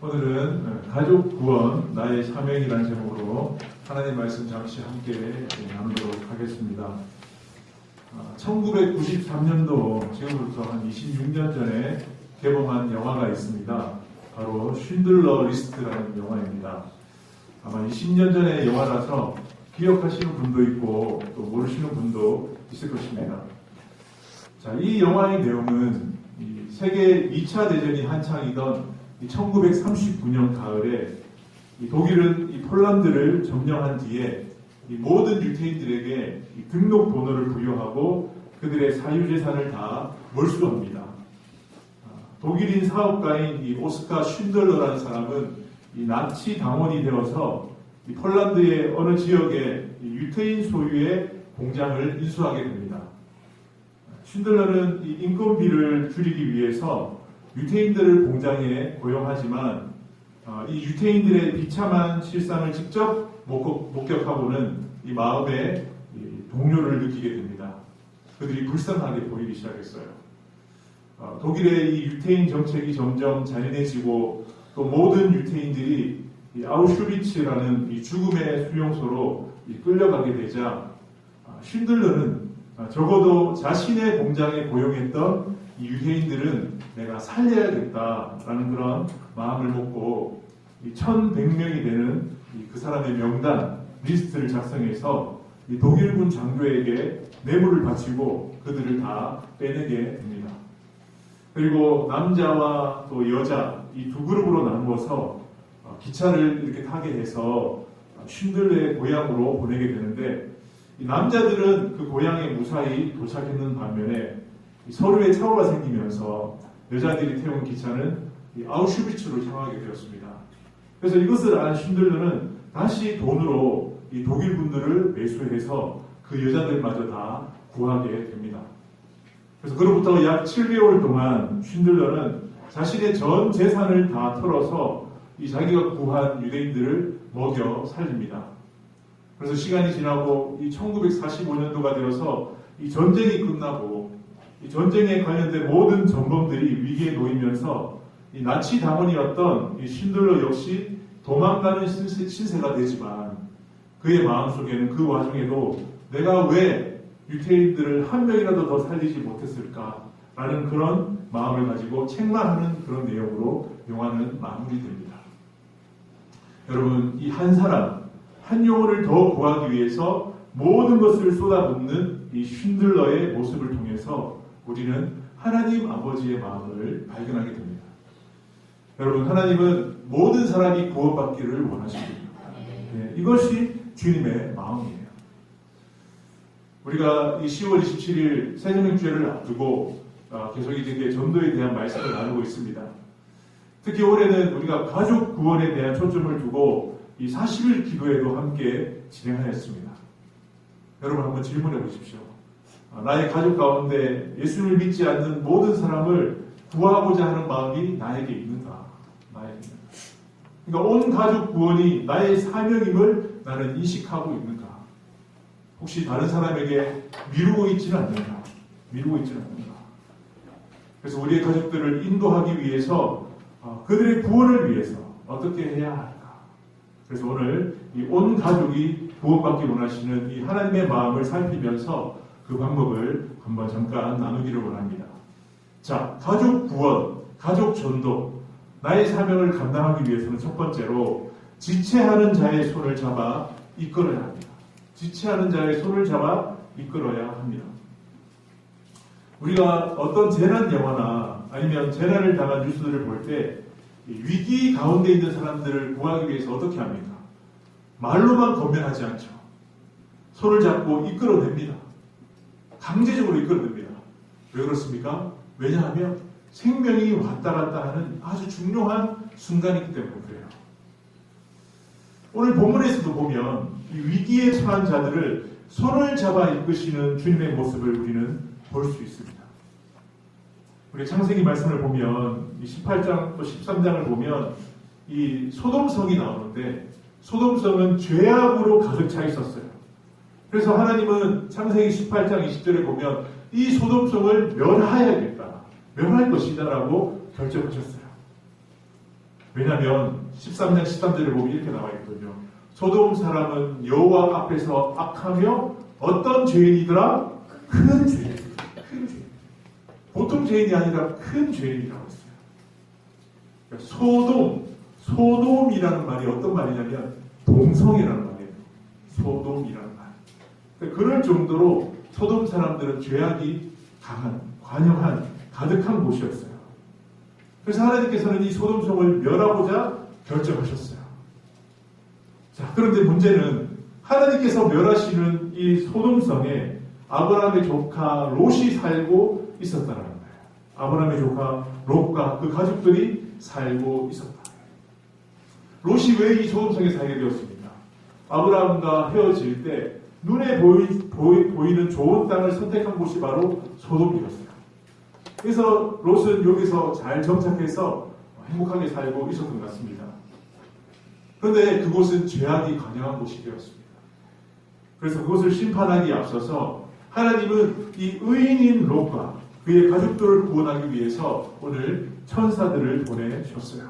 오늘은 가족 구원 나의 사명이라는 제목으로 하나님 말씀 잠시 함께 나누도록 하겠습니다. 1993년도 지금부터 한 26년 전에 개봉한 영화가 있습니다. 바로 쉰들러 리스트라는 영화입니다. 아마 20년 전의 영화라서 기억하시는 분도 있고 또 모르시는 분도 있을 것입니다. 자, 이 영화의 내용은 세계 2차 대전이 한창이던 1939년 가을에 독일은 폴란드를 점령한 뒤에 모든 유태인들에게 등록 번호를 부여하고 그들의 사유재산을 다 몰수합니다. 독일인 사업가인 오스카 쉰들러라는 사람은 나치 당원이 되어서 폴란드의 어느 지역에 유태인 소유의 공장을 인수하게 됩니다. 쉰들러는 인건비를 줄이기 위해서 유태인들을 공장에 고용하지만 이 유태인들의 비참한 실상을 직접 목격하고는 이 마음에 동요를 느끼게 됩니다. 그들이 불쌍하게 보이기 시작했어요. 독일의 이 유태인 정책이 점점 잔인해지고 또 모든 유태인들이 이 아우슈비츠라는 이 죽음의 수용소로 끌려가게 되자 쉰들러는 적어도 자신의 공장에 고용했던 이 유태인들은 내가 살려야겠다라는 그런 마음을 먹고 1100명이 되는 그 사람의 명단 리스트를 작성해서 독일군 장교에게 뇌물을 바치고 그들을 다 빼내게 됩니다. 그리고 남자와 또 여자 이 두 그룹으로 나누어서 기차를 이렇게 타게 해서 쉰들러의 고향으로 보내게 되는데 이 남자들은 그 고향에 무사히 도착했는 반면에 서로의 차오가 생기면서 여자들이 태운 기차는 아우슈비츠로 향하게 되었습니다. 그래서 이것을 안 쉰들러는 다시 돈으로 이 독일 분들을 매수해서 그 여자들마저 다 구하게 됩니다. 그래서 그로부터 약 7개월 동안 쉰들러는 자신의 전 재산을 다 털어서 이 자기가 구한 유대인들을 먹여 살립니다. 그래서 시간이 지나고 이 1945년도가 되어서 이 전쟁이 끝나고 이 전쟁에 관련된 모든 전범들이 위기에 놓이면서 이 나치 당원이었던 이 쉰들러 역시 도망가는 신세가 되지만 그의 마음속에는 그 와중에도 내가 왜 유태인들을 한 명이라도 더 살리지 못했을까라는 그런 마음을 가지고 책망하는 그런 내용으로 영화는 마무리됩니다. 여러분, 이 한 사람, 한 영혼을 더 구하기 위해서 모든 것을 쏟아붓는 이 쉰들러의 모습을 통해서 우리는 하나님 아버지의 마음을 발견하게 됩니다. 여러분, 하나님은 모든 사람이 구원받기를 원하십니다. 이것이 주님의 마음이에요. 우리가 이 10월 27일 새정명주일을 앞두고 계속 이렇게 전도에 대한 말씀을 나누고 있습니다. 특히 올해는 우리가 가족 구원에 대한 초점을 두고 이 40일 기도회도 함께 진행하였습니다. 여러분 한번 질문해 보십시오. 나의 가족 가운데 예수를 믿지 않는 모든 사람을 구하고자 하는 마음이 나에게 있는가? 나에게 있는가? 그러니까 온 가족 구원이 나의 사명임을 나는 인식하고 있는가? 혹시 다른 사람에게 미루고 있지는 않는가? 미루고 있지는 않는가? 그래서 우리의 가족들을 인도하기 위해서 그들의 구원을 위해서 어떻게 해야 할까? 그래서 오늘 이 온 가족이 구원받기 원하시는 이 하나님의 마음을 살피면서 그 방법을 한번 잠깐 나누기를 원합니다. 자, 가족 구원, 가족 전도, 나의 사명을 감당하기 위해서는 첫 번째로 지체하는 자의 손을 잡아 이끌어야 합니다. 지체하는 자의 손을 잡아 이끌어야 합니다. 우리가 어떤 재난 영화나 아니면 재난을 당한 뉴스들을 볼 때 위기 가운데 있는 사람들을 구하기 위해서 어떻게 합니까? 말로만 건면하지 않죠. 손을 잡고 이끌어냅니다. 강제적으로 이끌어냅니다. 왜 그렇습니까? 왜냐하면 생명이 왔다 갔다 하는 아주 중요한 순간이기 때문에 그래요. 오늘 본문에서도 보면 이 위기에 처한 자들을 손을 잡아 이끄시는 주님의 모습을 우리는 볼 수 있습니다. 우리 창세기 말씀을 보면 이 18장 또 13장을 보면 이 소돔성이 나오는데 소돔성은 죄악으로 가득 차 있었어요. 그래서 하나님은 창세기 18장 20절에 보면 이 소돔성을 멸하여야겠다. 멸할 것이다 라고 결정하셨어요. 왜냐하면 13장 13절에 보면 이렇게 나와 있거든요. 소돔 사람은 여호와 앞에서 악하며 어떤 죄인이더라? 큰 죄인. 큰 죄인. 보통 죄인이 아니라 큰 죄인이라고 했어요. 그러니까 소돔이라는 말이 어떤 말이냐면 동성이라는 말이에요. 소돔이라는 말. 그러니까 그럴 정도로 소돔 사람들은 죄악이 강한, 관영한, 가득한 곳이었어요. 그래서 하나님께서는 이 소돔성을 멸하고자 결정하셨어요. 자, 그런데 문제는 하나님께서 멸하시는 이 소돔성에 아브라함의 조카 롯이 살고 있었다는 거예요. 아브라함의 조카 롯과 그 가족들이 살고 있었다. 롯이 왜 이 소돔성에 살게 되었습니까? 아브라함과 헤어질 때 눈에 보이는 좋은 땅을 선택한 곳이 바로 소돔이었어요. 그래서 롯은 여기서 잘 정착해서 행복하게 살고 있었던 것 같습니다. 그런데 그곳은 죄악이 관영한 곳이 되었습니다. 그래서 그것을 심판하기에 앞서서 하나님은 이 의인인 롯과 그의 가족들을 구원하기 위해서 오늘 천사들을 보내셨어요.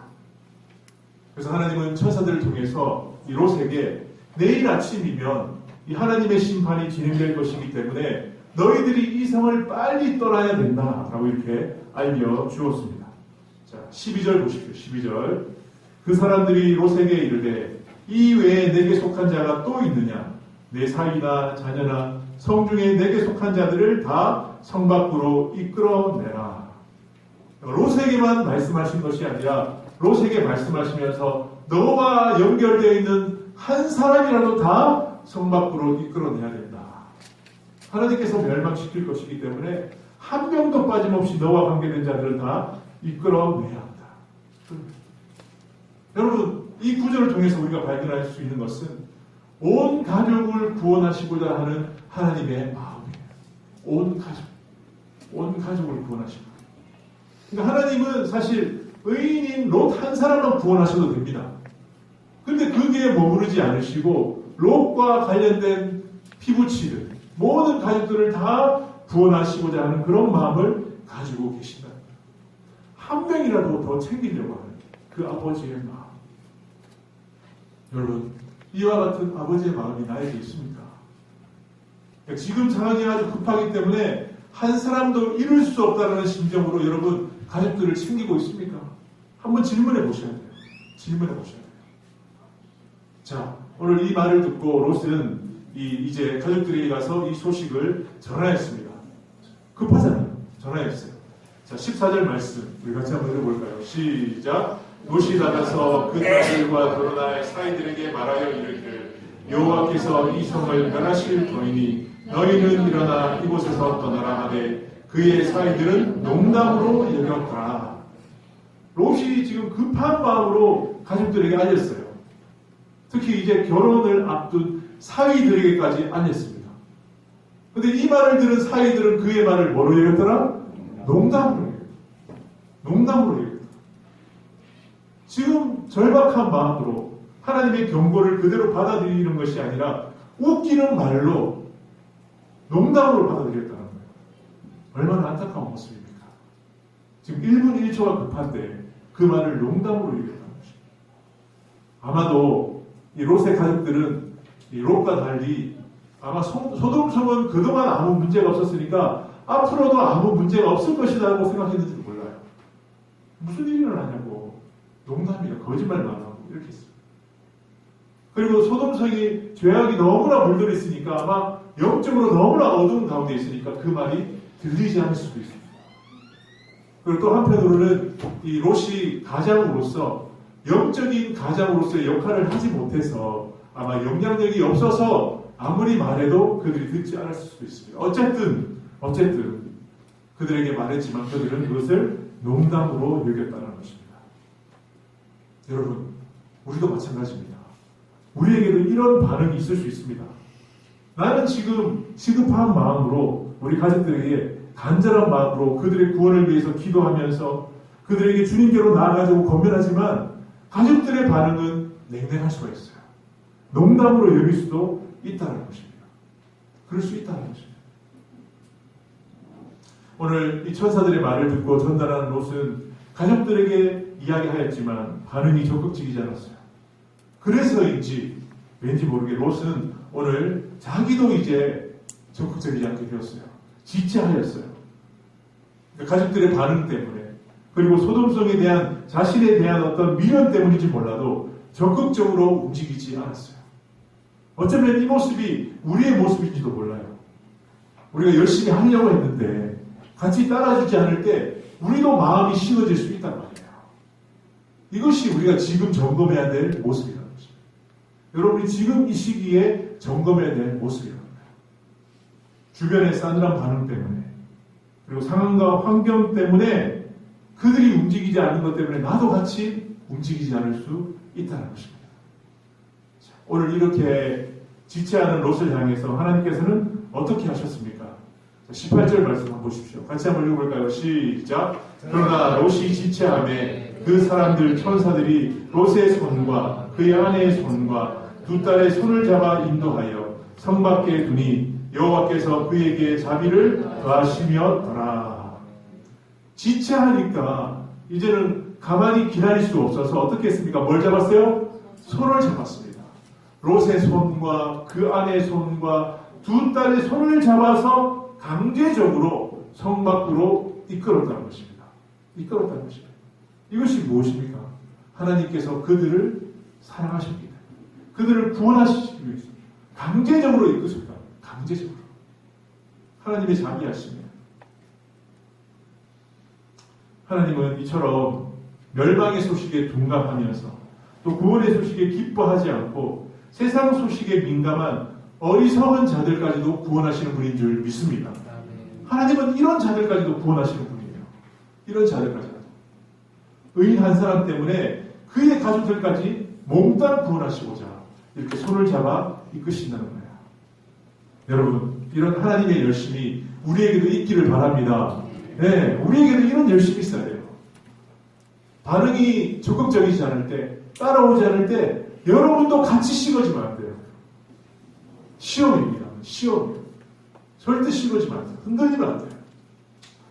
그래서 하나님은 천사들을 통해서 이 롯에게 내일 아침이면 이 하나님의 심판이 진행될 것이기 때문에 너희들이 이 성을 빨리 떠나야 된다라고 이렇게 알려주었습니다. 자, 12절 보십시오. 12절. 그 사람들이 롯에게 이르되 이 외에 내게 속한 자가 또 있느냐? 내 사위나 자녀나 성중에 내게 속한 자들을 다 성 밖으로 이끌어내라. 롯에게만 말씀하신 것이 아니라 롯에게 말씀하시면서 너와 연결되어 있는 한 사람이라도 다 성 밖으로 이끌어내야 된다. 하나님께서 멸망시킬 것이기 때문에 한 명도 빠짐없이 너와 관계된 자들을 다 이끌어내야 한다. 여러분, 이 구절을 통해서 우리가 발견할 수 있는 것은 온 가족을 구원하시고자 하는 하나님의 마음이에요. 온 가족을 구원하시고. 그러니까 하나님은 사실 의인인 롯 한 사람만 구원하셔도 됩니다. 근데 거기에 머무르지 않으시고 롯과 관련된 피부치들 모든 가족들을 다 구원하시고자 하는 그런 마음을 가지고 계신다. 한 명이라도 더 챙기려고 하는 그 아버지의 마음. 여러분, 이와 같은 아버지의 마음이 나에게 있습니까? 지금 상황이 아주 급하기 때문에 한 사람도 잃을 수 없다는 심정으로 여러분 가족들을 챙기고 있습니까? 한번 질문해 보셔야 돼요. 질문해 보셔야 돼요. 자, 오늘 이 말을 듣고 롯은 이제 가족들에게 가서 이 소식을 전하였습니다. 급하잖아요. 전하였어요. 자, 14절 말씀 우리 같이 한번 읽어볼까요? 시작. 롯이 나가서 그 딸들과 결혼할 사이들에게 말하여 이르기를 여호와께서 이 성을 멸하실 터이니 너희는 일어나 이곳에서 떠나라 하되 그의 사이들은 농담으로 여겼다. 롯이 지금 급한 마음으로 가족들에게 알렸어요. 특히 이제 결혼을 앞둔 사위들에게까지 알렸습니다. 그런데 이 말을 들은 사위들은 그의 말을 뭐로 여겼더라? 농담으로 여겼다. 농담으로 여겼다. 지금 절박한 마음으로 하나님의 경고를 그대로 받아들이는 것이 아니라 웃기는 말로 농담으로 받아들였다는 거예요. 얼마나 안타까운 모습입니까? 지금 1분 1초가 급한데 그 말을 농담으로 얘기했다는 것입니다. 아마도 이 롯의 가족들은 이 롯과 달리 아마 소돔성은 그동안 아무 문제가 없었으니까 앞으로도 아무 문제가 없을 것이라고 생각했는지 몰라요. 무슨 일이 일어나냐고 농담이야 거짓말만 하고 이렇게 했어요. 그리고 소돔성이 죄악이 너무나 물들어 있으니까 아마 영적으로 너무나 어두운 가운데 있으니까 그 말이 들리지 않을 수도 있습니다. 그리고 또 한편으로는 이 롯이 가장으로서 영적인 가장으로서의 역할을 하지 못해서 아마 영향력이 없어서 아무리 말해도 그들이 듣지 않았을 수도 있습니다. 어쨌든 그들에게 말했지만 그들은 그것을 농담으로 여겼다는 것입니다. 여러분, 우리도 마찬가지입니다. 우리에게도 이런 반응이 있을 수 있습니다. 나는 지금 시급한 마음으로 우리 가족들에게 간절한 마음으로 그들의 구원을 위해서 기도하면서 그들에게 주님께로 나아가자고 권면하지만 가족들의 반응은 냉랭할 수가 있어요. 농담으로 여길 수도 있다는 것입니다. 그럴 수 있다는 것입니다. 오늘 이 천사들의 말을 듣고 전달하는 롯은 가족들에게 이야기하였지만 반응이 적극적이지 않았어요. 그래서인지 왠지 모르게 롯은 오늘 자기도 이제 적극적이지 않게 되었어요. 지체하였어요. 그러니까 가족들의 반응 때문에, 그리고 소돔성에 대한 자신에 대한 어떤 미련 때문인지 몰라도 적극적으로 움직이지 않았어요. 어쩌면 이 모습이 우리의 모습인지도 몰라요. 우리가 열심히 하려고 했는데 같이 따라주지 않을 때 우리도 마음이 식어질 수 있단 말이에요. 이것이 우리가 지금 점검해야 될 모습이라는 것입니다. 여러분이 지금 이 시기에 점검해야 될 모습이라는 거예요. 주변의 싸늘한 반응 때문에, 그리고 상황과 환경 때문에 그들이 움직이지 않는 것 때문에 나도 같이 움직이지 않을 수 있다는 것입니다. 오늘 이렇게 지체하는 롯을 향해서 하나님께서는 어떻게 하셨습니까? 18절 말씀 한번 보십시오. 같이 한번 읽어볼까요? 시작. 그러나 롯이 지체하매 그 사람들 천사들이 롯의 손과 그의 아내의 손과 두 딸의 손을 잡아 인도하여 성 밖에 두니 여호와께서 그에게 자비를 더하시며더라. 지체하니까 이제는 가만히 기다릴 수 없어서 어떻게 했습니까? 뭘 잡았어요? 손을 잡았습니다. 롯의 손과 그 아내의 손과 두 딸의 손을 잡아서 강제적으로 성 밖으로 이끌었다는 것입니다. 이끌었다는 것입니다. 이것이 무엇입니까? 하나님께서 그들을 사랑하십니다. 그들을 구원하시기 위해서 강제적으로 이끄셨다. 강제적으로. 하나님의 자비하심이에요. 하나님은 이처럼 멸망의 소식에 둔감하면서 또 구원의 소식에 기뻐하지 않고 세상 소식에 민감한 어리석은 자들까지도 구원하시는 분인 줄 믿습니다. 하나님은 이런 자들까지도 구원하시는 분이에요. 이런 자들까지도. 의인 한 사람 때문에 그의 가족들까지 몽땅 구원하시고자 이렇게 손을 잡아 이끄신다는 거예요. 여러분, 이런 하나님의 열심이 우리에게도 있기를 바랍니다. 네, 우리에게도 이런 열심이 있어야 돼요. 반응이 적극적이지 않을 때, 따라오지 않을 때 여러분도 같이 식어지면 안 돼요. 시험입니다. 시험이에요. 절대 식어지면 안 돼요. 흔들리면 안 돼요.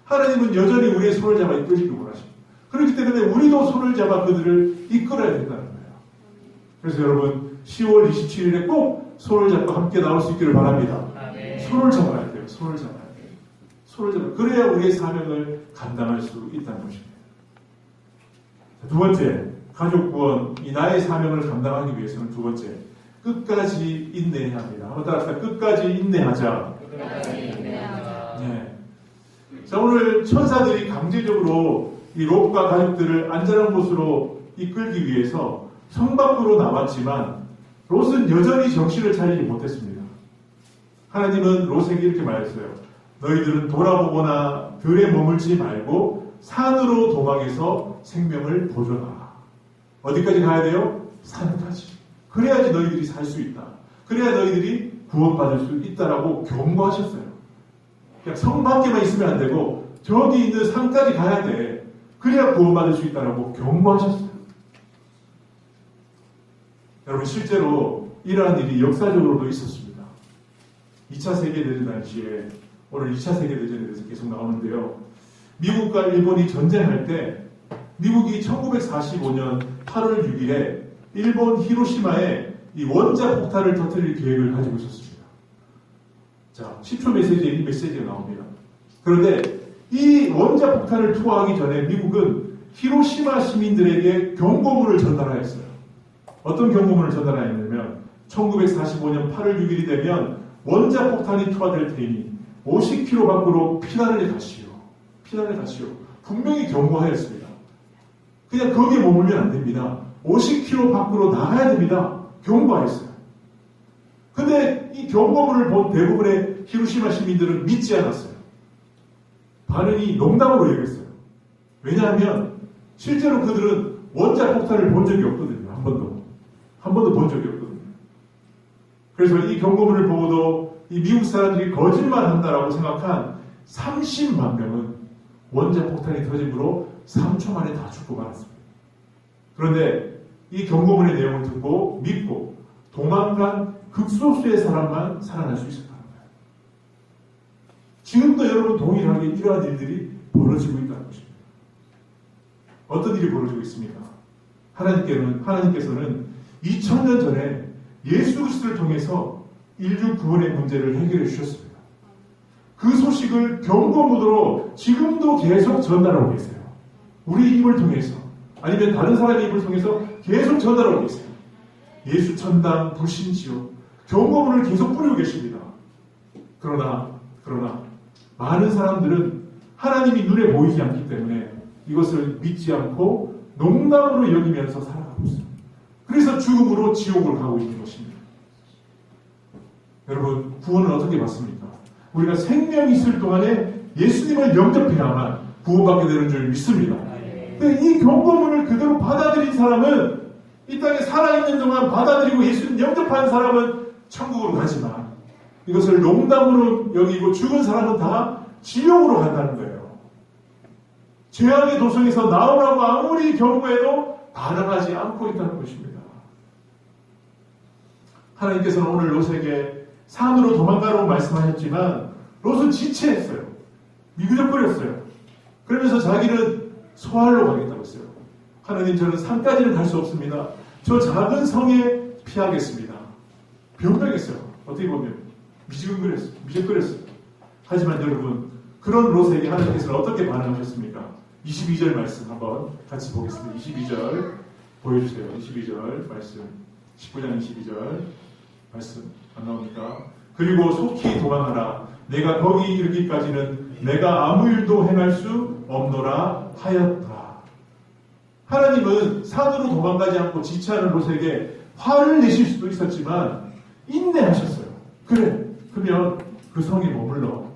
하나님은 여전히 우리의 손을 잡아 이끌기를 원하십니다. 그렇기 때문에 우리도 손을 잡아 그들을 이끌어야 된다는 거예요. 그래서 여러분 10월 27일에 꼭 손을 잡고 함께 나올 수 있기를 바랍니다. 손을 잡아야 돼요. 손을 잡아야 돼요. 손을 잡아. 그래야 우리의 사명을 감당할 수 있다는 것입니다. 두 번째, 가족 구원, 이 나의 사명을 감당하기 위해서는 두 번째, 끝까지 인내해야 합니다. 한번 따라합시다. 끝까지 인내하자. 네. 자, 오늘 천사들이 강제적으로 이 롯과 가족들을 안전한 곳으로 이끌기 위해서 성 밖으로 나왔지만 롯은 여전히 정신을 차리지 못했습니다. 하나님은 롯에게 이렇게 말했어요. 너희들은 돌아보거나 들에 머물지 말고 산으로 도망해서 생명을 보존하라. 어디까지 가야 돼요? 산까지. 그래야지 너희들이 살 수 있다. 그래야 너희들이 구원받을 수 있다라고 경고하셨어요. 그냥 성 밖에만 있으면 안 되고 저기 있는 산까지 가야 돼. 그래야 구원받을 수 있다라고 경고하셨어요. 여러분, 실제로 이러한 일이 역사적으로도 있었습니다. 2차 세계대전 당시에, 오늘 2차 세계대전에 대해서 계속 나오는데요. 미국과 일본이 전쟁할 때 미국이 1945년 8월 6일에 일본 히로시마에 이 원자 폭탄을 터뜨릴 계획을 가지고 있었습니다. 자, 10초 메시지에 이 메시지가 나옵니다. 그런데 이 원자 폭탄을 투하하기 전에 미국은 히로시마 시민들에게 경고문을 전달하였어요. 어떤 경고문을 전달하였냐면 1945년 8월 6일이 되면 원자 폭탄이 투하될 테니 50km 밖으로 피난을 가시오. 피난을 가시오. 분명히 경고하였습니다. 그냥 거기에 머물면 안 됩니다. 50km 밖으로 나가야 됩니다. 경고하였어요. 근데 이 경고문을 본 대부분의 히로시마 시민들은 믿지 않았어요. 반응이 농담으로 여겼어요. 왜냐하면 실제로 그들은 원자 폭탄을 본 적이 없거든요. 한 번도 본 적이 없거든요. 그래서 이 경고문을 보고도 이 미국 사람들이 거짓말한다라고 생각한 30만 명은 원자 폭탄이 터짐으로 3초 만에 다 죽고 말았습니다. 그런데 이 경고문의 내용을 듣고 믿고 도망간 극소수의 사람만 살아날 수 있었다는 거예요. 지금도 여러분 동일하게 이러한 일들이 벌어지고 있다는 것입니다. 어떤 일이 벌어지고 있습니까? 하나님께서는 2000년 전에 예수 그리스도를 통해서 인류 구원의 문제를 해결해 주셨습니다. 그 소식을 경고무도로 지금도 계속 전달하고 계세요. 우리 입을 통해서 아니면 다른 사람의 입을 통해서 계속 전달하고 계세요. 예수 천당, 불신지옥, 경고문을 계속 뿌리고 계십니다. 그러나 많은 사람들은 하나님이 눈에 보이지 않기 때문에 이것을 믿지 않고 농담으로 여기면서 살아가고 있습니다. 그래서 죽음으로 지옥을 가고 있는 것입니다. 여러분, 구원을 어떻게 받습니까? 우리가 생명이 있을 동안에 예수님을 영접해야만 구원받게 되는 줄 믿습니다. 근데 이 경고문을 그대로 받아들인 사람은, 이 땅에 살아있는 동안 받아들이고 예수님 영접한 사람은 천국으로 가지만, 이것을 농담으로 여기고 죽은 사람은 다 지옥으로 간다는 거예요. 죄악의 도성에서 나오라고 아무리 경고해도 반응하지 않고 있다는 것입니다. 하나님께서는 오늘 롯에게 산으로 도망가라고 말씀하셨지만 롯은 지체했어요. 미그적거렸어요. 그러면서 자기는 소알로 가겠다고 했어요. 하나님, 저는 산까지는 갈 수 없습니다. 저 작은 성에 피하겠습니다. 변명했어요. 어떻게 보면 미적거렸어요. 하지만 여러분, 그런 롯에게 하나님께서는 어떻게 반응하셨습니까? 22절 말씀 한번 같이 보겠습니다. 22절 보여주세요. 22절 말씀, 19장 22절 말씀 안 나옵니까? 그리고 속히 도망하라. 내가 거기 이르기까지는 내가 아무 일도 행할 수 없노라 하였다. 하나님은 산으로 도망가지 않고 지체하는 롯에게 화를 내실 수도 있었지만 인내하셨어요. 그래, 그러면 그 성에 머물러.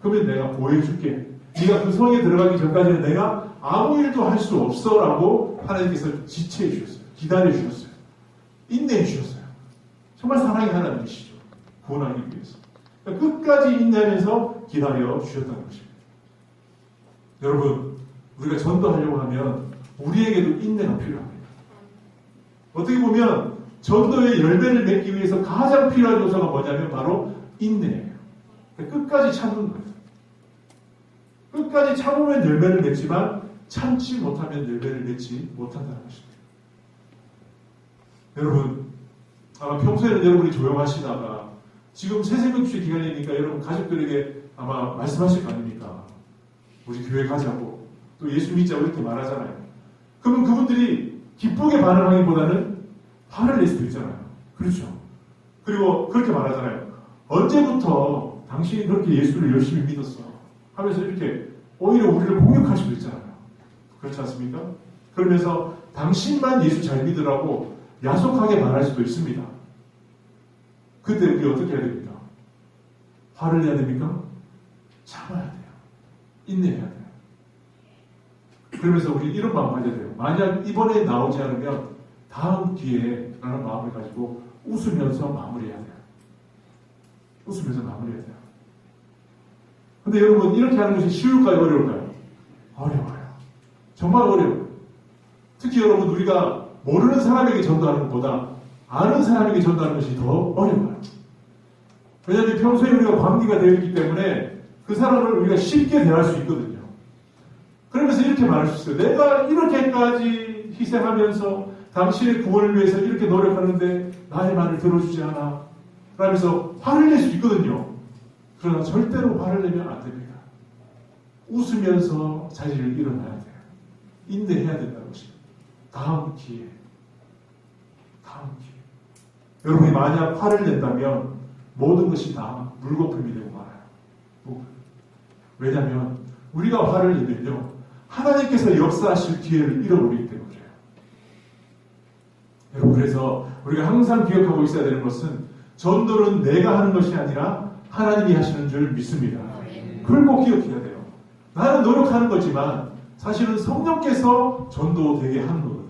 그러면 내가 보여줄게. 네가 그 성에 들어가기 전까지는 내가 아무 일도 할 수 없어 라고 하나님께서 지체해 주셨어요. 기다려 주셨어요. 인내해 주셨어요. 정말 사랑의 하나님이시죠. 구원하기 위해서. 그러니까 끝까지 인내하면서 기다려 주셨다는 것입니다. 여러분, 우리가 전도하려고 하면 우리에게도 인내가 필요합니다. 어떻게 보면 전도의 열매를 맺기 위해서 가장 필요한 요소가 뭐냐면 바로 인내예요. 그러니까 끝까지 참는 거예요. 끝까지 참으면 열매를 맺지만 참지 못하면 열매를 맺지 못한다는 것입니다. 여러분, 아마 평소에는 여러분이 조용하시다가 지금 새새벽주의 기간이니까 여러분 가족들에게 아마 말씀하실 거 아닙니까? 우리 교회 가자고, 또 예수 믿자고 이렇게 말하잖아요. 그러면 그분들이 기쁘게 반응하기보다는 화를 낼 수도 있잖아요. 그렇죠? 그리고 그렇게 말하잖아요. 언제부터 당신이 그렇게 예수를 열심히 믿었어? 하면서 이렇게 오히려 우리를 공격할 수도 있잖아요. 그렇지 않습니까? 그러면서 당신만 예수 잘 믿으라고 야속하게 말할 수도 있습니다. 그때 우리 어떻게 해야 됩니까? 화를 내야 됩니까? 참아야 돼요. 인내해야 돼요. 그러면서 우리 이런 마음 가져야 돼요. 만약 이번에 나오지 않으면 다음 기회에 라는 마음을 가지고 웃으면서 마무리해야 돼요. 웃으면서 마무리해야 돼요. 근데 여러분, 이렇게 하는 것이 쉬울까요? 어려울까요? 어려워요. 정말 어려워요. 특히 여러분, 우리가 모르는 사람에게 전도하는 것보다 아는 사람에게 전도하는 것이 더 어려워요. 왜냐하면 평소에 우리가 관계가 되어 있기 때문에 그 사람을 우리가 쉽게 대할 수 있거든요. 그러면서 이렇게 말할 수 있어요. 내가 이렇게까지 희생하면서 당신의 구원을 위해서 이렇게 노력하는데 나의 말을 들어주지 않아. 그러면서 화를 낼 수 있거든요. 그러나 절대로 화를 내면 안 됩니다. 웃으면서 자리를 일어나야 돼요. 인내해야 된다는 것입니다. 다음 기회. 여러분이 만약 화를 낸다면 모든 것이 다 물거품이 되고 말아요. 왜냐하면 우리가 화를 내면요, 하나님께서 역사하실 기회를 잃어버리기 때문이에요. 여러분, 그래서 우리가 항상 기억하고 있어야 되는 것은 전도는 내가 하는 것이 아니라 하나님이 하시는 줄 믿습니다. 그걸 꼭 기억해야 돼요. 나는 노력하는 거지만 사실은 성령께서 전도되게 하는 거거든요.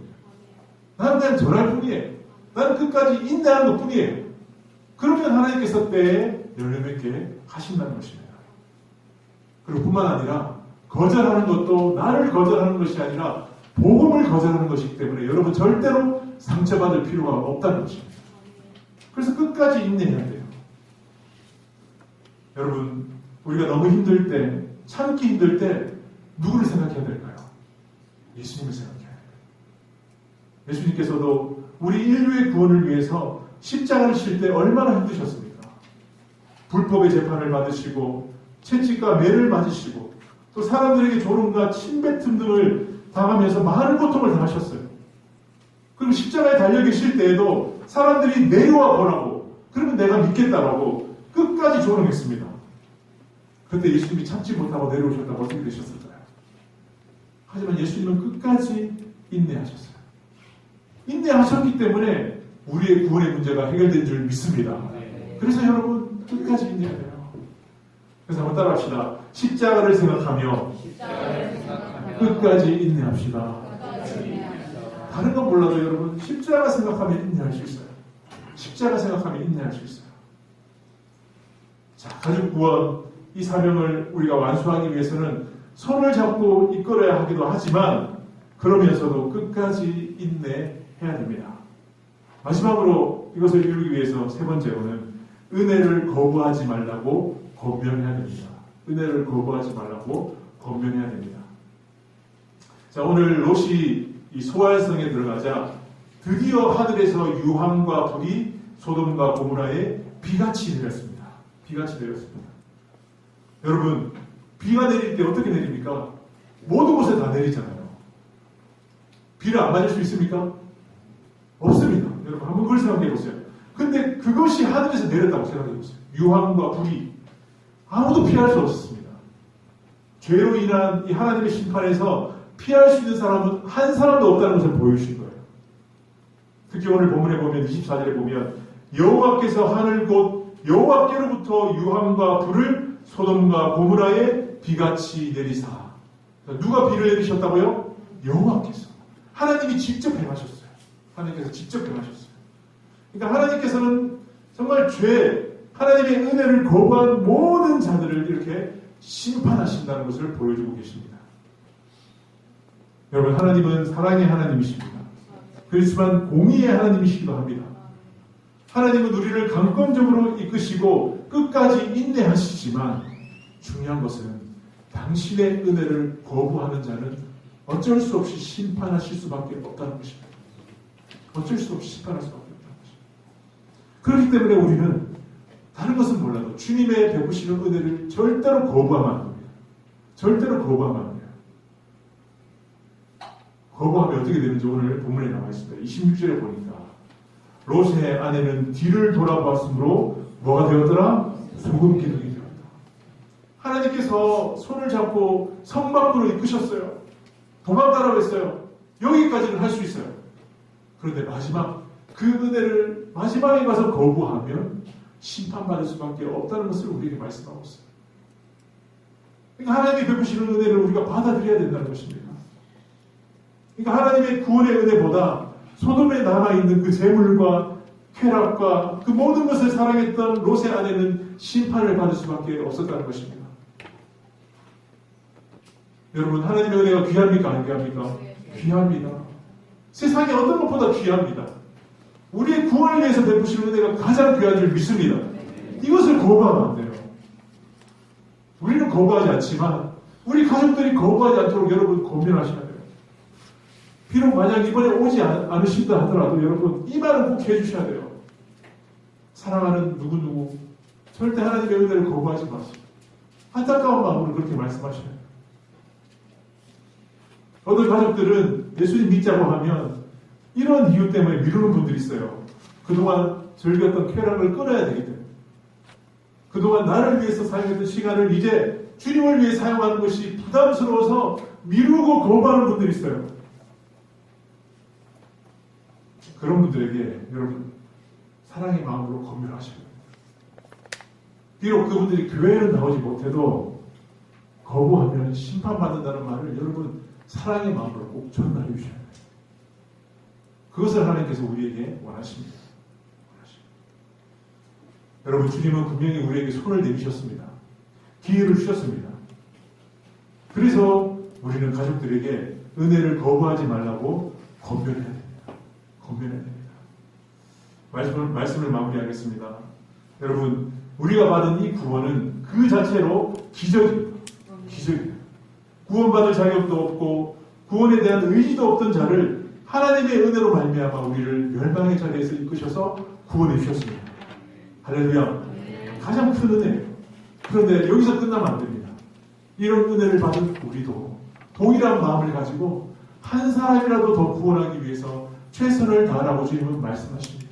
나는 그냥 전할 뿐이에요. 나는 끝까지 인내하는 것 뿐이에요. 그러면 하나님께서 때에 열매 맺게 하신다는 것입니다. 그리고 뿐만 아니라 거절하는 것도 나를 거절하는 것이 아니라 복음을 거절하는 것이기 때문에 여러분 절대로 상처받을 필요가 없다는 것입니다. 그래서 끝까지 인내해야 돼요. 여러분, 우리가 너무 힘들 때, 참기 힘들 때 누구를 생각해야 될까요? 예수님을 생각해요. 예수님께서도 우리 인류의 구원을 위해서 십자가를 칠 때 얼마나 힘드셨습니까? 불법의 재판을 받으시고 채찍과 매를 맞으시고 또 사람들에게 조롱과 침뱉음 등을 당하면서 많은 고통을 당하셨어요. 그리고 십자가에 달려 계실 때에도 사람들이 내려와 보라고, 그러면 내가 믿겠다라고 끝까지 조롱했습니다. 그런데 예수님이 참지 못하고 내려오셨다고 어떻게 되셨을까요? 하지만 예수님은 끝까지 인내하셨어요. 인내하셨기 때문에 우리의 구원의 문제가 해결된 줄 믿습니다. 그래서 여러분 끝까지 인내해야 돼요. 그래서 한번 따라합시다. 십자가를 생각하며 끝까지 인내합시다. 다른 건 몰라도 여러분 십자가 생각하면 인내할 수 있어요. 십자가 생각하면 인내할 수 있어요. 자, 가족 구원 이 사명을 우리가 완수하기 위해서는 손을 잡고 이끌어야 하기도 하지만 그러면서도 끝까지 인내해야 됩니다. 마지막으로 이것을 이루기 위해서 세 번째로는 은혜를 거부하지 말라고 권면해야 됩니다. 은혜를 거부하지 말라고 권면해야 됩니다. 자, 오늘 롯이 이 소알성에 들어가자 드디어 하늘에서 유황과 불이 소돔과 고모라에 비같이 내렸습니다. 비같이 내렸습니다. 여러분, 비가 내릴 때 어떻게 내립니까? 모든 곳에 다 내리잖아요. 비를 안 맞을 수 있습니까? 없습니다. 여러분, 한번 그걸 생각해 보세요. 근데 그것이 하늘에서 내렸다고 생각해 보세요. 유황과 불이 아무도 피할 수 없었습니다. 죄로 인한 이 하나님의 심판에서 피할 수 있는 사람은 한 사람도 없다는 것을 보여주신 거예요. 특히 오늘 본문에 보면 24절에 보면 여호와께서 하늘 곧 여호와께로부터 유황과 불을 소돔과 고모라에 비같이 내리사. 누가 비를 내리셨다고요? 여호와께서. 하나님이 직접 행하셨어요. 하나님께서 직접 행하셨어요. 그러니까 하나님께서는 정말 하나님의 은혜를 거부한 모든 자들을 이렇게 심판하신다는 것을 보여주고 계십니다. 여러분, 하나님은 사랑의 하나님이십니다. 그렇지만 공의의 하나님이시기도 합니다. 하나님은 우리를 강권적으로 이끄시고 끝까지 인내하시지만 중요한 것은 당신의 은혜를 거부하는 자는 어쩔 수 없이 심판하실 수밖에 없다는 것입니다. 어쩔 수 없이 심판할 수밖에 없다는 것입니다. 그렇기 때문에 우리는 다른 것은 몰라도 주님의 베푸시는 은혜를 절대로 거부하면 안 됩니다. 절대로 거부하면 안 돼요. 거부하면 어떻게 되는지 오늘 본문에 나와 있습니다. 26절에 보니까 롯의 아내는 뒤를 돌아보았으므로 뭐가 되었더라? 소금 기둥이 되었다. 하나님께서 손을 잡고 성 밖으로 이끄셨어요. 도망가라고 했어요. 여기까지는 할 수 있어요. 그런데 그 은혜를 마지막에 가서 거부하면 심판받을 수밖에 없다는 것을 우리에게 말씀하고 있어요. 그러니까 하나님이 베푸시는 은혜를 우리가 받아들여야 된다는 것입니다. 그러니까 하나님의 구원의 은혜보다 소돔에 남아있는 그 재물과 쾌락과 그 모든 것을 사랑했던 롯의 아내는 심판을 받을 수밖에 없었다는 것입니다. 여러분, 하나님의 은혜가 귀합니까? 안 귀합니까? 귀합니다. 세상에 어떤 것보다 귀합니다. 우리의 구원을 위해서 베푸시는 은혜가 가장 귀한 줄 믿습니다. 이것을 거부하면 안 돼요. 우리는 거부하지 않지만 우리 가족들이 거부하지 않도록 여러분 권면하셔야 돼요. 비록 만약 이번에 오지 않으신다 하더라도 여러분 이 말은 꼭 해주셔야 돼요. 사랑하는 누구누구 절대 하나님의 은혜를 거부하지 마시고 안타까운 마음으로 그렇게 말씀하셔야 돼요. 어떤 가족들은 예수님 믿자고 하면 이런 이유 때문에 미루는 분들이 있어요. 그동안 즐겼던 쾌락을 끊어야 되기 때문에. 그동안 나를 위해서 사용했던 시간을 이제 주님을 위해 사용하는 것이 부담스러워서 미루고 거부하는 분들이 있어요. 그런 분들에게 여러분 사랑의 마음으로 권면하셔야 됩니다. 비록 그분들이 교회를 나오지 못해도 거부하면 심판받는다는 말을 여러분 사랑의 마음으로 꼭 전달해 주셔야 돼요. 그것을 하나님께서 우리에게 원하십니다. 여러분, 주님은 분명히 우리에게 손을 내미셨습니다. 기회를 주셨습니다. 그래서 우리는 가족들에게 은혜를 거부하지 말라고 권면해야 됩니다. 권면해야 됩니다. 말씀을 마무리하겠습니다. 여러분, 우리가 받은 이 구원은 그 자체로 기적입니다. 기적입니다. 구원받을 자격도 없고 구원에 대한 의지도 없던 자를 하나님의 은혜로 말미암아 우리를 멸망의 자리에서 이끄셔서 구원해 주셨습니다. 할렐루야. 가장 큰 은혜예요. 그런데 여기서 끝나면 안 됩니다. 이런 은혜를 받은 우리도 동일한 마음을 가지고 한 사람이라도 더 구원하기 위해서 최선을 다하라고 주님은 말씀하십니다.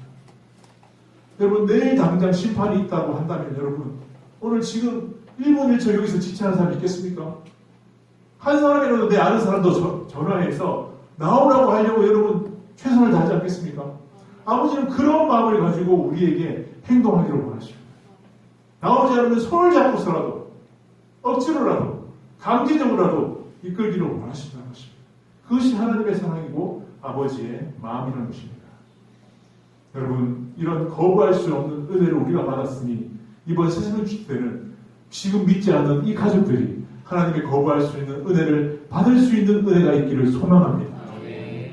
여러분, 내일 당장 심판이 있다고 한다면 여러분, 오늘 지금 1분 1초 여기서 지체하는 사람이 있겠습니까? 한 사람이라도 내 아는 사람도 전화해서 나오라고 하려고 여러분 최선을 다하지 않겠습니까? 아버지는 그런 마음을 가지고 우리에게 행동하기를 원하십니다. 나오지 않으면 손을 잡고서라도 억지로라도 강제적으로라도 이끌기를 원하신다는 것입니다. 그것이 하나님의 사랑이고 아버지의 마음이라는 것입니다. 여러분, 이런 거부할 수 없는 은혜를 우리가 받았으니 이번 새벽 때는 지금 믿지 않는 이 가족들이 하나님의 거부할 수 있는 은혜를 받을 수 있는 은혜가 있기를 소망합니다.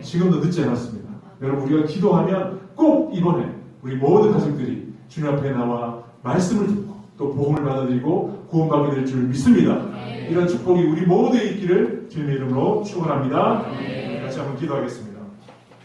지금도 늦지 않았습니다. 여러분, 우리가 기도하면 꼭 이번에 우리 모든 가족들이 주님 앞에 나와 말씀을 듣고 또 복음을 받아들이고 구원받게 될 줄 믿습니다. 이런 축복이 우리 모두에 있기를 주님의 이름으로 축원합니다. 같이 한번 기도하겠습니다.